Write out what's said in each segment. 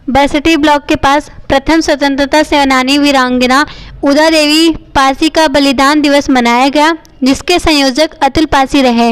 Barsathi block के पास प्रथम स्वतंत्रता सेनानी वीरांगना उदा देवी पासी का बलिदान दिवस मनाया गया, जिसके संयोजक अतुल पासी रहे।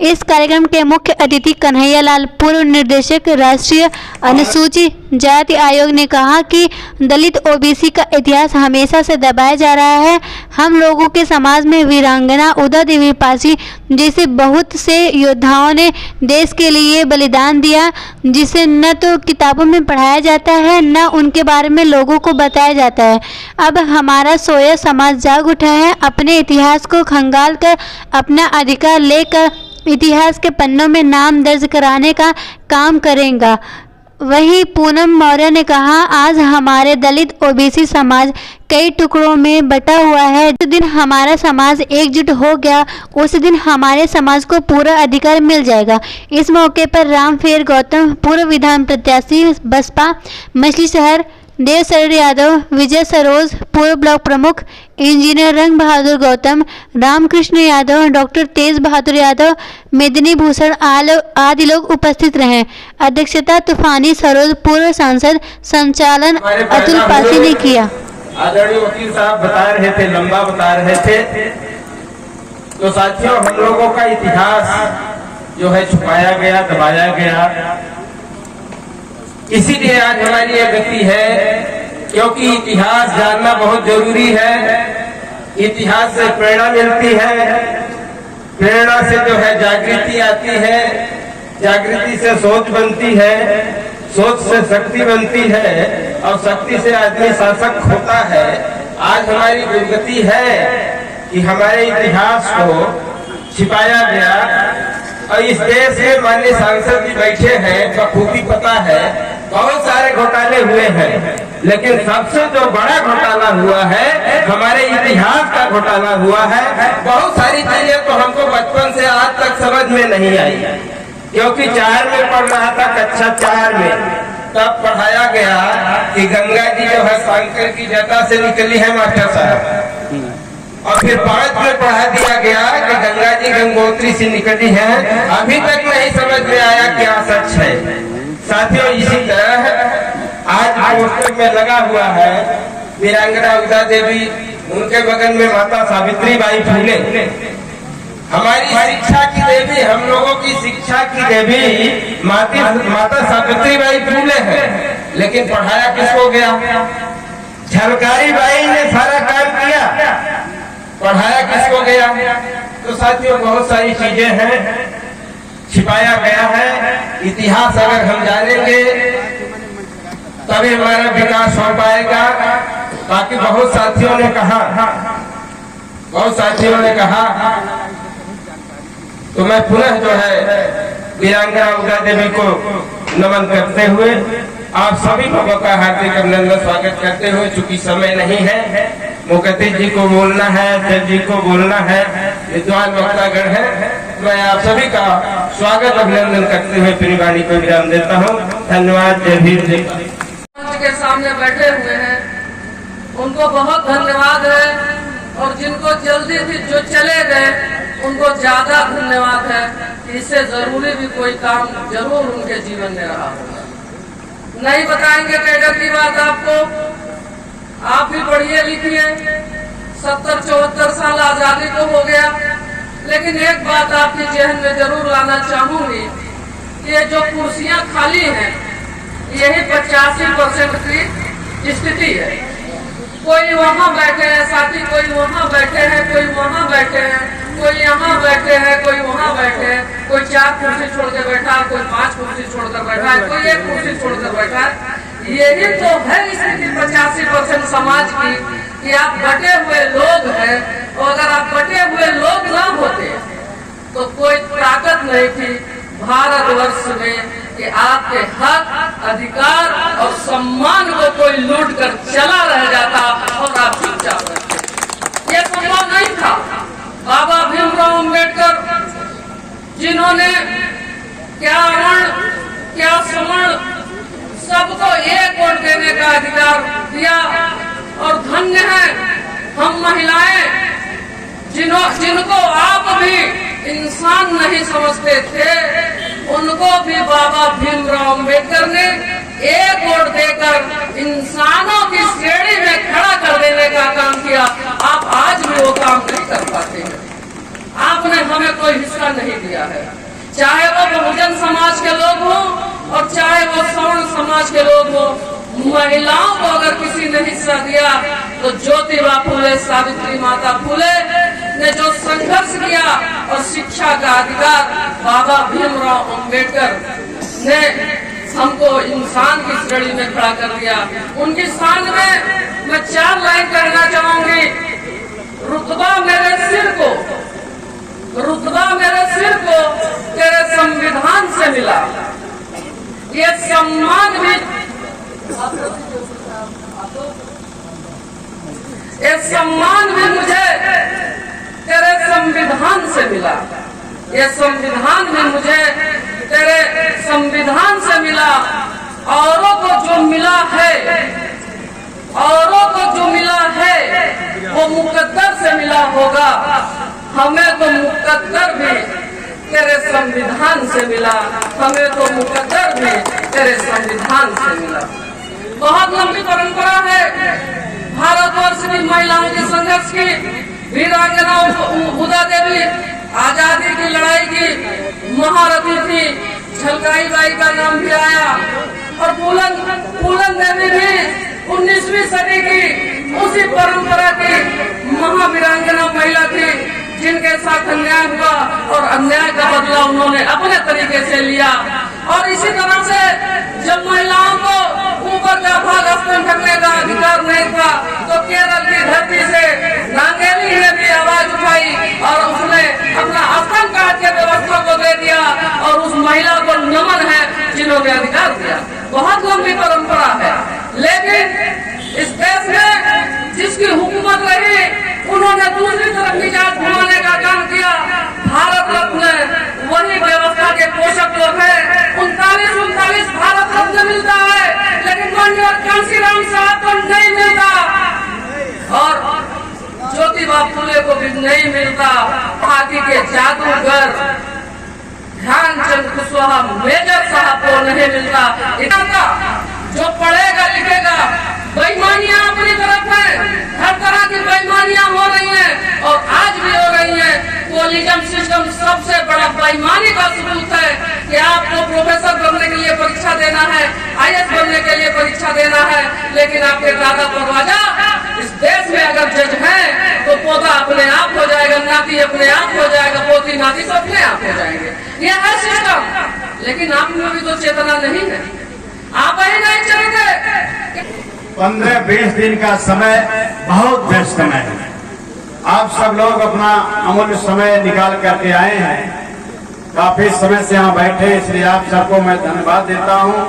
इस कार्यक्रम के मुख्य अतिथि कन्हैया लाल, पूर्व निर्देशक राष्ट्रीय अनुसूचित जाति आयोग, ने कहा कि दलित ओबीसी का इतिहास हमेशा से दबाया जा रहा है। हम लोगों के समाज में वीरांगना उदा देवी पासी जैसे बहुत से योद्धाओं ने देश के लिए बलिदान दिया, जिसे न तो किताबों में पढ़ाया जाता है, न उनके बारे में लोगों को बताया जाता है। अब हमारा सोया समाज जाग उठा है, अपने इतिहास को खंगाल कर अपना अधिकार लेकर इतिहास के पन्नों में नाम दर्ज कराने का काम करेगा। वहीं पूनम मौर्य ने कहा, आज हमारे दलित ओबीसी समाज कई टुकड़ों में बटा हुआ है। जिस दिन हमारा समाज एकजुट हो गया, उस दिन हमारे समाज को पूरा अधिकार मिल जाएगा। इस मौके पर रामफेर गौतम, पूर्व विधान प्रत्याशी बसपा मछली शहर, देव शरण यादव, विजय सरोज, पूर्व ब्लॉक प्रमुख इंजीनियर रंग बहादुर गौतम, रामकृष्ण यादव, डॉक्टर तेज बहादुर यादव, मेदिनी भूषण आदि लोग उपस्थित रहे। अध्यक्षता तूफानी सरोज, पूर्व सांसद, संचालन अतुल पासी ने किया। आदरणीय वकील साहब बता रहे थे, लंबा बता रहे थे। तो साथियों, हम लोगों का इतिहास जो है छुपाया गया, दबाया गया, इसीलिए आज हमारी यह गति है, क्योंकि इतिहास जानना बहुत जरूरी है। इतिहास से प्रेरणा मिलती है, प्रेरणा से जो है जागृति आती है, जागृति से सोच बनती है, सोच से शक्ति बनती है, और शक्ति से आदमी शासक होता है। आज हमारी दुर्गति है कि हमारे इतिहास को छिपाया गया, और इस देश में माननीय सांसद भी बैठे हैं, बखूबी पता है बहुत सारे घोटाले हुए हैं, लेकिन सबसे जो बड़ा घोटाला हुआ है हमारे इतिहास का घोटाला हुआ है। बहुत सारी चीजें तो हमको बचपन से आज तक समझ में नहीं आई, क्योंकि 4 में पढ़ रहा था, कक्षा 4 में, तब पढ़ाया गया कि गंगा जी जो है शंकर की जटा से निकली है मास्टर साहब, और फिर 5 में पढ़ा दिया गया कि गंगा जी गंगोत्री से निकली है। अभी तक नहीं समझ में आया क्या सच है। साथियों, इसी तरह आज पोस्टर में लगा हुआ है वीरांगना उदा देवी, उनके बगल में माता सावित्री बाई फूले, हमारी शिक्षा की देवी, हम लोगों की शिक्षा की देवी माता सावित्री बाई फूले है। लेकिन पढ़ाया किसको गया? झलकारी बाई ने सारा काम किया, पढ़ाया किसको गया? तो साथियों, बहुत सारी चीजें हैं, छिपाया गया है। इतिहास अगर हम जानेंगे तभी हमारा विकास हो पाएगा। बाकी बहुत साथियों ने कहा, तो मैं पुनः जो है वीरांगना उदा देवी को नमन करते हुए आप सभी लोगों का हार्दिक अभिनंदन स्वागत करते हुए, चूंकि समय नहीं है, मुकद्दर जी को बोलना है, जज जी को बोलना है, विद्वान वक्तागण है, मैं आप सभी का स्वागत अभिनंदन करते हुए अपनी वाणी को विराम देता हूँ। धन्यवाद। जय भीम, जय मंच के सामने बैठे हुए हैं, उनको बहुत धन्यवाद है, और जिनको जल्दी से जो चले गए उनको ज्यादा धन्यवाद है। इससे जरूरी भी कोई काम जरूर उनके जीवन में रहा होगा। नहीं बताएंगे कैडर की बात आपको, आप भी पढ़िए लिखिए। 70-74 साल आजादी को हो गया, लेकिन एक बात आपकी जहन में जरूर लाना चाहूंगी, ये जो कुर्सियां खाली हैं, यही 85% की स्थिति है। कोई वहाँ बैठे हैं साथी, कोई वहाँ बैठे हैं, कोई वहाँ बैठे हैं, कोई यहाँ बैठे हैं, कोई वहाँ बैठे हैं, कोई 4 कुर्सी छोड़कर बैठा है, कोई 5 कुर्सी छोड़कर बैठा है, कोई 1 कुर्सी छोड़कर बैठा है। यही तो है स्थिति 85% समाज की, कि आप बटे हुए लोग हैं, और अगर आप बटे हुए लोग ना होते तो कोई ताकत नहीं थी भारतवर्ष में कि आपके हक, अधिकार और सम्मान को कोई लूट कर चला रह जाता और आप चुपचाप रहते। ये संभव नहीं था। बाबा भीमराव अम्बेडकर, जिन्होंने क्या वर्ण क्या सवर्ण सबको एक वोट देने का अधिकार दिया, और धन्य है हम महिलाएं जिनको आप भी इंसान नहीं समझते थे, उनको भी बाबा भीमराव अम्बेडकर ने एक वोट देकर देकर इंसानों की श्रेणी में खड़ा कर देने का काम किया। आप आज भी वो काम नहीं कर पाते हैं। आपने हमें कोई हिस्सा नहीं दिया है, चाहे वो बहुजन समाज के लोग हों और चाहे वो सवर्ण समाज के लोग हों। महिलाओं को अगर किसी ने हिस्सा दिया तो ज्योतिबा फुले, सावित्री माता फुले ने जो संघर्ष किया और शिक्षा का अधिकार बाबा भीमराव अंबेडकर ने हमको इंसान की श्रेणी में खड़ा कर दिया। उनकी शान में मैं 4 लाइन कहना चाहूंगी। रुतबा मेरे सिर को, रुतबा मेरे सिर को तेरे संविधान से मिला, ये सम्मान भी, ये सम्मान भी मुझे तेरे संविधान से मिला, ये संविधान भी मुझे तेरे संविधान से मिला। औरों को जो मिला है, औरों को जो मिला है वो मुकद्दर से मिला होगा, हमें तो मुकद्दर भी तेरे संविधान से मिला, हमें तो मुकद्दर भी तेरे संविधान से मिला। बहुत लंबी परंपरा है भारतवर्ष की महिलाओं के संघर्ष की। वीरांगना उदा देवी आजादी की लड़ाई की महारथी थी, झलकाई बाई का नाम भी आया। और फूलन देवी भी 19वीं सदी की उसी परंपरा की महावीरांगना महिला थी, जिनके साथ अन्याय हुआ और अन्याय का बदला उन्होंने अपने तरीके से लिया। और इसी तरह से जब महिलाओं को ऊपर का भाग आस्तीन ढकने का अधिकार नहीं था तो केरल की धरती से नांगेली ने भी आवाज उठाई और उसने अपना आसन काट के व्यवस्था को दे दिया और उस महिला को नमन है जिन्होंने अधिकार दिया। बहुत लंबी परंपरा है, लेकिन इस देश में जिसकी हुकूमत रही उन्होंने दूसरी तरफ मिजाज घुमाने का काम किया। भारत रत्न वही व्यवस्था के पोषक लोग हैं। 39 भारत रत्न मिलता है, लेकिन कांशीराम साहब को नहीं मिलता और ज्योतिबा फुले को भी नहीं मिलता। हॉकी के जादूगर ध्यानचंद कुशवाहा मेजर साहब को नहीं मिलता। इनका जो पढ़ेगा लिखेगा, बेईमानियां अपनी तरफ है, हर तरह की बेईमानियां हो रही हैं और आज भी हो रही हैं। कोलिजम सिस्टम सबसे बड़ा बेईमानी का सबूत है कि आपको प्रोफेसर बनने के लिए परीक्षा देना है, IAS बनने के लिए परीक्षा देना है, लेकिन आपके दादा परवाजा इस देश में अगर जज है तो पोता अपने आप हो जाएगा, नाती अपने आप हो जाएगा, पोती नाती तो अपने आप हो जाएंगे। ये है सिस्टम, लेकिन आप में भी तो चेतना नहीं है, आप ही नहीं चलेंगे। 15-20 दिन का समय बहुत व्यस्त समय है। आप सब लोग अपना अमूल्य समय निकाल करके आए हैं, काफी समय से यहाँ बैठे, इसलिए आप सबको मैं धन्यवाद देता हूँ।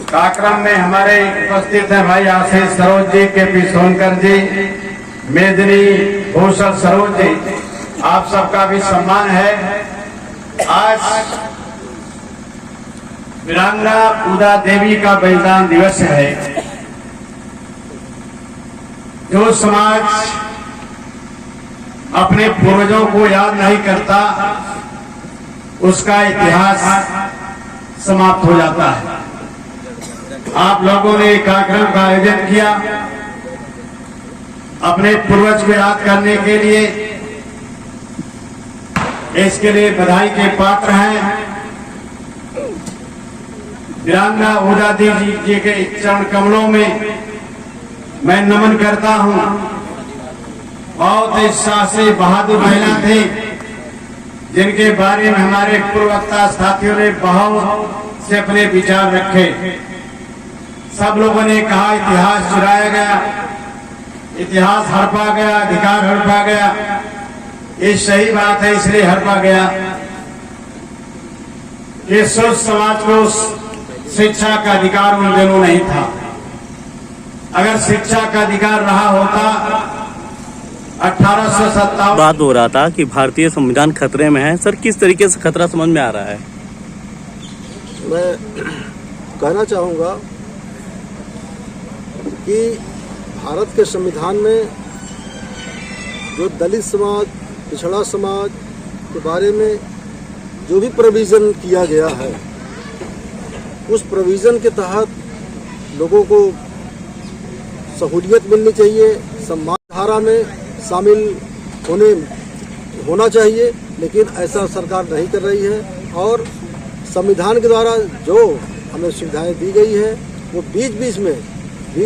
कार्यक्रम में हमारे उपस्थित हैं भाई आशीष सरोज जी, KP सोनकर जी, मेदिनी भूषण सरोज जी, आप सबका भी सम्मान है। आज वीरांगना उदा देवी का बलिदान दिवस है। जो समाज अपने पूर्वजों को याद नहीं करता उसका इतिहास समाप्त हो जाता है। आप लोगों ने एक कार्यक्रम का आयोजन किया अपने पूर्वज को याद करने के लिए, इसके लिए बधाई के पात्र हैं। वीरांगना उदा देवी जी के चरण कमलों में मैं नमन करता हूं। बहुत ही साहसी बहादुर महिला थी, जिनके बारे में हमारे पूर्ववक्ता साथियों ने बहुत से अपने विचार रखे। सब लोगों ने कहा इतिहास चुराया गया, इतिहास हड़पा गया, अधिकार हड़पा गया। ये सही बात है, इसलिए हड़पा गया कि सोच समाज को शिक्षा का अधिकार उन दिनों नहीं था। अगर शिक्षा का अधिकार रहा होता 1857 बात हो रहा था कि भारतीय संविधान खतरे में है। सर, किस तरीके से खतरा समझ में आ रहा है? मैं कहना चाहूँगा कि भारत के संविधान में जो दलित समाज, पिछड़ा समाज के बारे में जो भी प्रोविज़न किया गया है, उस प्रोविज़न के तहत लोगों को सहूलियत मिलनी चाहिए, सम्मान धारा में शामिल होना चाहिए, लेकिन ऐसा सरकार नहीं कर रही है। और संविधान के द्वारा जो हमें सुविधाएं दी गई है वो बीच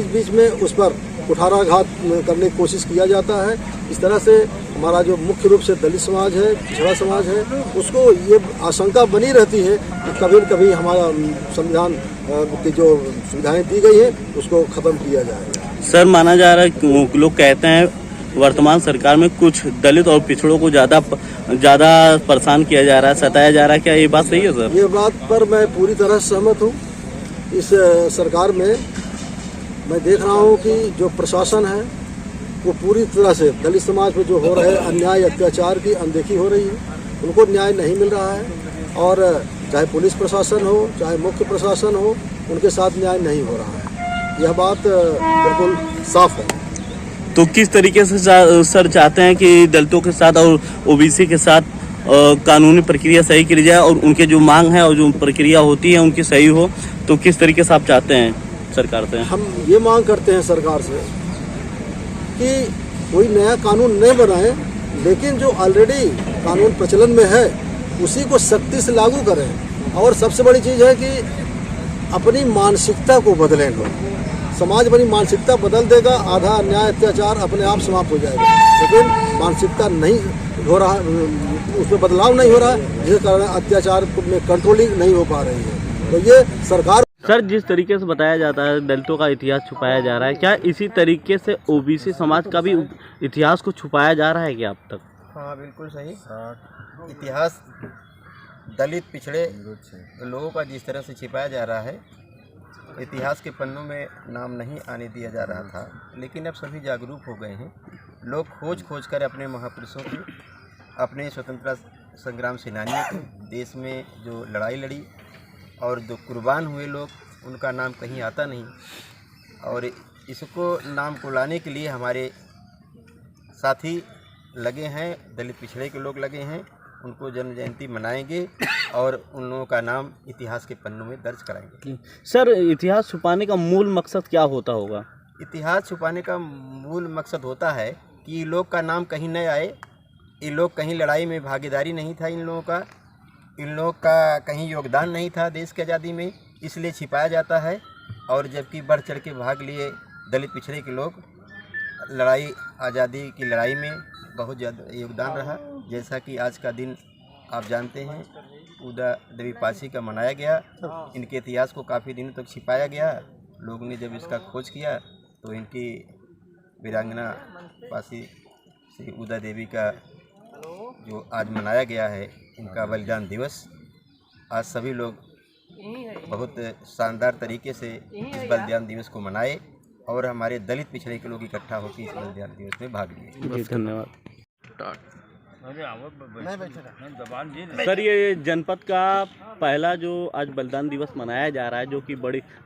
बीच में उस पर कुठाराघात करने की कोशिश किया जाता है। इस तरह से हमारा जो मुख्य रूप से दलित समाज है, पिछड़ा समाज है, उसको ये आशंका बनी रहती है कि कभी न कभी हमारा संविधान की जो सुविधाएं दी गई है उसको खत्म किया जाएगा। सर माना जा रहा है, लोग कहते हैं वर्तमान सरकार में कुछ दलित और पिछड़ों को ज़्यादा परेशान किया जा रहा है, सताया जा रहा है, क्या ये बात सही है सर? ये बात पर मैं पूरी तरह सहमत हूँ। इस सरकार में मैं देख रहा हूँ कि जो प्रशासन है वो पूरी तरह से दलित समाज पर जो हो रहे अन्याय अत्याचार की अनदेखी हो रही है, उनको न्याय नहीं मिल रहा है। और चाहे पुलिस प्रशासन हो, चाहे मुख्य प्रशासन हो, उनके साथ न्याय नहीं हो रहा है। यह बात बिल्कुल साफ है। तो किस तरीके से सर चाहते हैं कि दलितों के साथ और ओबीसी के साथ कानूनी प्रक्रिया सही की जाए और उनके जो मांग है और जो प्रक्रिया होती है उनकी सही हो, तो किस तरीके से आप चाहते हैं सरकार से? हम ये मांग करते हैं सरकार से कि कोई नया कानून नहीं बनाए, लेकिन जो ऑलरेडी कानून प्रचलन में है उसी को सख्ती से लागू करें। और सबसे बड़ी चीज़ है कि अपनी मानसिकता को बदलें लोग। समाज अपनी मानसिकता बदल देगा, आधा अन्याय अत्याचार अपने आप समाप्त हो जाएगा। लेकिन मानसिकता नहीं हो रहा, उसमें बदलाव नहीं हो रहा, जिसके कारण अत्याचार में कंट्रोलिंग नहीं हो पा रही है। तो ये सरकार सर जिस तरीके से बताया जाता है दलितों का इतिहास छुपाया जा रहा है, क्या इसी तरीके से ओबीसी समाज का भी इतिहास को छुपाया जा रहा है क्या अब तक? हाँ बिल्कुल सही। इतिहास दलित पिछड़े लोगों का जिस तरह से छिपाया जा रहा है, इतिहास के पन्नों में नाम नहीं आने दिया जा रहा था, लेकिन अब सभी जागरूक हो गए हैं। लोग खोज कर अपने महापुरुषों की, अपने स्वतंत्रता संग्राम सेनानियों की, देश में जो लड़ाई लड़ी और जो कुर्बान हुए लोग, उनका नाम कहीं आता नहीं। और इसको नाम को लाने के लिए हमारे साथी लगे हैं, दलित पिछड़े के लोग लगे हैं, उनको जन्म जयंती मनाएंगे और उन लोगों का नाम इतिहास के पन्नों में दर्ज कराएंगे। सर इतिहास छुपाने का मूल मकसद क्या होता होगा? इतिहास छुपाने का मूल मकसद होता है कि लोग का नाम कहीं न आए, इन लोग कहीं लड़ाई में भागीदारी नहीं था, इन लोगों का कहीं योगदान नहीं था देश की आज़ादी में, इसलिए छिपाया जाता है। और जबकि बढ़ चढ़ के भाग लिए दलित पिछड़े के लोग, लड़ाई आज़ादी की लड़ाई में बहुत ज़्यादा योगदान रहा। जैसा कि आज का दिन आप जानते हैं, उदा देवी पासी का मनाया गया। इनके इतिहास को काफ़ी दिनों तक छिपाया गया। लोगों ने जब इसका खोज किया तो इनकी वीरांगना पासी श्री उदा देवी का जो आज मनाया गया है, इनका बलिदान दिवस, आज सभी लोग बहुत शानदार तरीके से इस बलिदान दिवस को मनाए और हमारे दलित पिछड़े के लोग इकट्ठा होकर इस बलिदान दिवस में भाग लिए। धन्यवाद। सर ये जनपद का पहला जो आज बलिदान दिवस मनाया जा रहा है, जो कि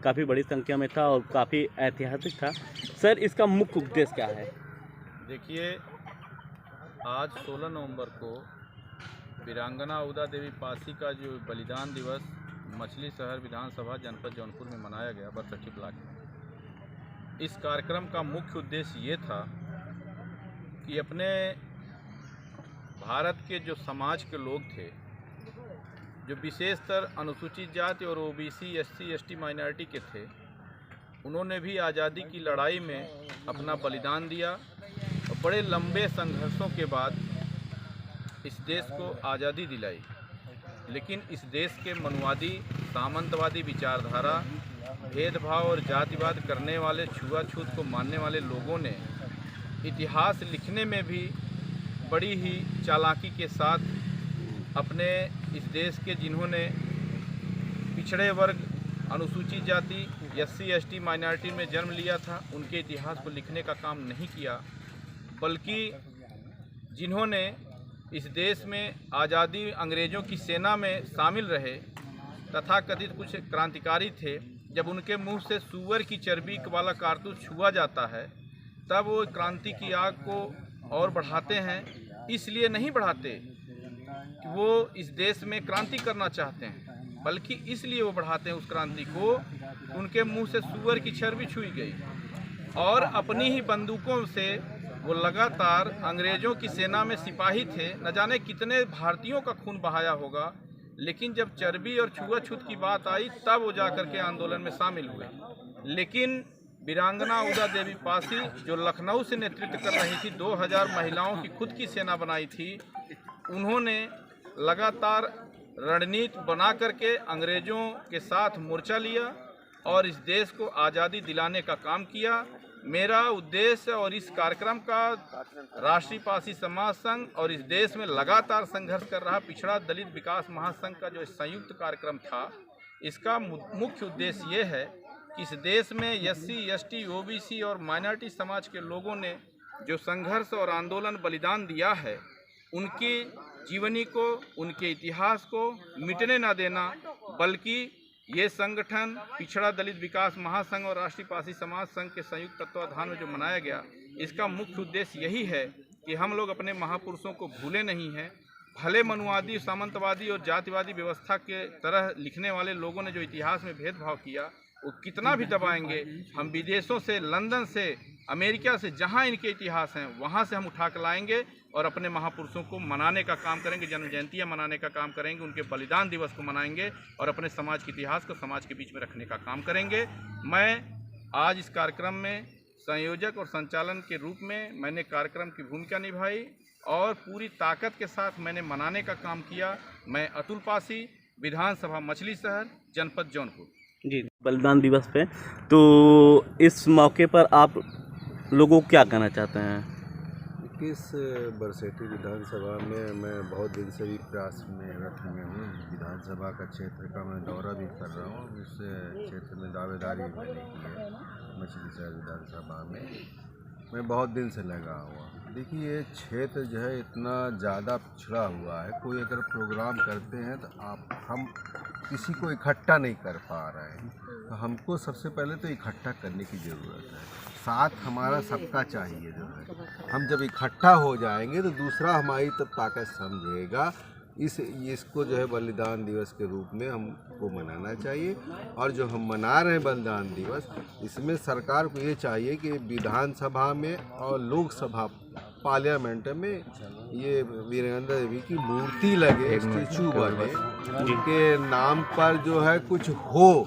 काफ़ी बड़ी संख्या में था और काफ़ी ऐतिहासिक था, सर इसका मुख्य उद्देश्य क्या है? देखिए, आज 16 नवंबर को वीरांगना उदा देवी पासी का जो बलिदान दिवस मछली शहर विधानसभा जनपद जौनपुर में मनाया गया, बरसठी ब्लॉक में। इस कार्यक्रम का मुख्य उद्देश्य ये था कि अपने भारत के जो समाज के लोग थे, जो विशेषतर अनुसूचित जाति और ओबीसी, एससी, एसटी माइनॉरिटी के थे, उन्होंने भी आज़ादी की लड़ाई में अपना बलिदान दिया और बड़े लंबे संघर्षों के बाद इस देश को आज़ादी दिलाई। लेकिन इस देश के मनुवादी, सामंतवादी विचारधारा, भेदभाव और जातिवाद करने वाले, छुआछूत को मानने वाले लोगों ने इतिहास लिखने में भी बड़ी ही चालाकी के साथ अपने इस देश के जिन्होंने पिछड़े वर्ग, अनुसूचित जाति, एससी, एसटी माइनॉरिटी में जन्म लिया था, उनके इतिहास को लिखने का काम नहीं किया, बल्कि जिन्होंने इस देश में आज़ादी, अंग्रेज़ों की सेना में शामिल रहे, तथाकथित कुछ क्रांतिकारी थे, जब उनके मुंह से सूअर की चर्बी वाला कारतूस छुआ जाता है, तब वो क्रांति की आग को और बढ़ाते हैं। इसलिए नहीं बढ़ाते कि वो इस देश में क्रांति करना चाहते हैं, बल्कि इसलिए वो बढ़ाते हैं उस क्रांति को उनके मुंह से सूअर की चर्बी छुई गई और अपनी ही बंदूकों से वो लगातार अंग्रेज़ों की सेना में सिपाही थे। न जाने कितने भारतीयों का खून बहाया होगा, लेकिन जब चर्बी और छुआछूत की बात आई तब वो जाकर के आंदोलन में शामिल हुए। लेकिन वीरांगना उदा देवी पासी जो लखनऊ से नेतृत्व कर रही थी, 2000 महिलाओं की खुद की सेना बनाई थी, उन्होंने लगातार रणनीति बना करके अंग्रेज़ों के साथ मोर्चा लिया और इस देश को आज़ादी दिलाने का काम किया। मेरा उद्देश्य और इस कार्यक्रम का राष्ट्रीय पासी समाज संघ और इस देश में लगातार संघर्ष कर रहा पिछड़ा दलित विकास महासंघ का जो संयुक्त कार्यक्रम था, इसका मुख्य उद्देश्य ये है कि इस देश में SC, ST, OBC और माइनॉरिटी समाज के लोगों ने जो संघर्ष और आंदोलन बलिदान दिया है, उनकी जीवनी को, उनके इतिहास को मिटने न देना, बल्कि ये संगठन पिछड़ा दलित विकास महासंघ और राष्ट्रीय पासी समाज संघ के संयुक्त तत्वाधान में जो मनाया गया, इसका मुख्य उद्देश्य यही है कि हम लोग अपने महापुरुषों को भूले नहीं हैं। भले मनुवादी, सामंतवादी और जातिवादी व्यवस्था के तरह लिखने वाले लोगों ने जो इतिहास में भेदभाव किया, वो कितना भी दबाएंगे, हम विदेशों से, लंदन से, अमेरिका से, जहाँ इनके इतिहास हैं वहाँ से हम उठा कर लाएंगे और अपने महापुरुषों को मनाने का काम करेंगे, जन्म जयंतियाँ मनाने का काम करेंगे, उनके बलिदान दिवस को मनाएंगे और अपने समाज के इतिहास को समाज के बीच में रखने का काम करेंगे। मैं आज इस कार्यक्रम में संयोजक और संचालन के रूप में मैंने कार्यक्रम की भूमिका निभाई और पूरी ताकत के साथ मैंने मनाने का काम किया। मैं अतुल पासी, विधानसभा मछली शहर, जनपद जौनपुर। जी, बलिदान दिवस पे तो इस मौके पर आप लोगों को क्या कहना चाहते हैं? 21 बरसेटी विधानसभा में मैं बहुत दिन से भी प्रयास में रत में हूँ। विधानसभा का क्षेत्र का मैं दौरा भी कर रहा हूँ। इस क्षेत्र में दावेदारी मैंने की है मछली शहर विधानसभा में। मैं बहुत दिन से लगा हुआ। देखिए, ये क्षेत्र जो है इतना ज़्यादा पिछड़ा हुआ है, कोई अगर प्रोग्राम करते हैं तो हम किसी को इकट्ठा नहीं कर पा रहे हैं। तो हमको सबसे पहले तो इकट्ठा करने की ज़रूरत है। साथ हमारा सबका चाहिए जो है। हम जब इकट्ठा हो जाएंगे तो दूसरा हमारी तब ताकत समझेगा। इसको जो है बलिदान दिवस के रूप में हमको मनाना चाहिए। और जो हम मना रहे हैं बलिदान दिवस, इसमें सरकार को ये चाहिए कि विधानसभा में और लोकसभा पार्लियामेंट में ये वीरांगना देवी की मूर्ति लगे, स्टैचू बने, उनके नाम पर जो है कुछ हो।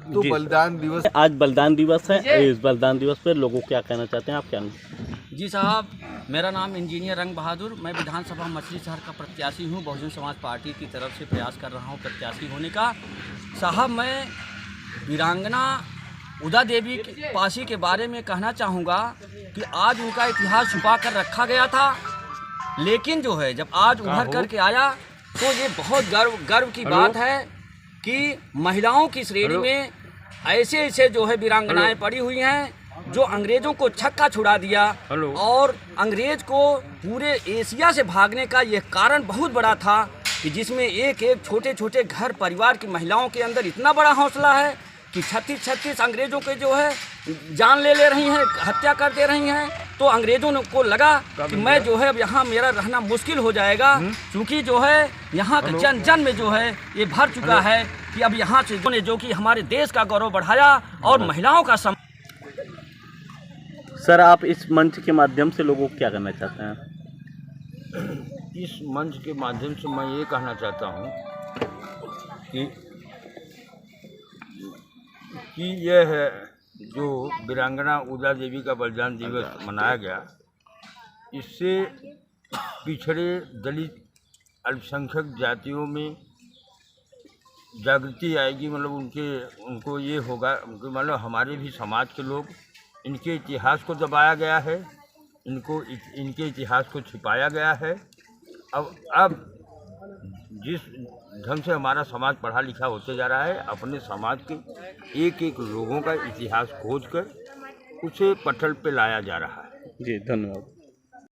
तो बलिदान दिवस, आज बलिदान दिवस है, इस बलिदान दिवस पर लोगों को क्या कहना चाहते हैं आप? क्या? जी साहब, मेरा नाम इंजीनियर रंग बहादुर, मैं विधानसभा मछली शहर का प्रत्याशी हूँ। बहुजन समाज पार्टी की तरफ से प्रयास कर रहा हूँ प्रत्याशी होने का। साहब, मैं वीरांगना उदा देवी पासी के बारे में कहना चाहूँगा कि आज उनका इतिहास छुपा कर रखा गया था, लेकिन जो है जब आज उभर करके आया तो ये बहुत गर्व की बात है कि महिलाओं की श्रेणी में ऐसे जो है वीरांगनाएं पड़ी हुई हैं जो अंग्रेजों को छक्का छुड़ा दिया और अंग्रेज को पूरे एशिया से भागने का ये कारण बहुत बड़ा था कि जिसमें एक छोटे छोटे घर परिवार की महिलाओं के अंदर इतना बड़ा हौसला है कि 36 अंग्रेजों के जो है जान ले रही हैं, हत्या कर दे रही हैं। तो अंग्रेजों को लगा कि मैं जो है अब यहाँ मेरा रहना मुश्किल हो जाएगा, क्योंकि जो है यहाँ के जन जन में जो है ये भर चुका है कि अब यहाँ से जो कि हमारे देश का गौरव बढ़ाया और महिलाओं का सर, आप इस मंच के माध्यम से लोगों को क्या करना चाहते हैं? इस मंच के माध्यम से मैं ये कहना चाहता हूँ कि यह है जो वीरांगना उदा देवी का बलिदान दिवस मनाया गया, इससे पिछड़े दलित अल्पसंख्यक जातियों में जागृति आएगी। मतलब उनको ये होगा कि मतलब हमारे भी समाज के लोग, इनके इतिहास को दबाया गया है, इनके इतिहास को छिपाया गया है। अब जिस ढंग से हमारा समाज पढ़ा लिखा होते जा रहा है, अपने समाज के एक लोगों का इतिहास खोज कर उसे पटल पे लाया जा रहा है। जी, धन्यवाद।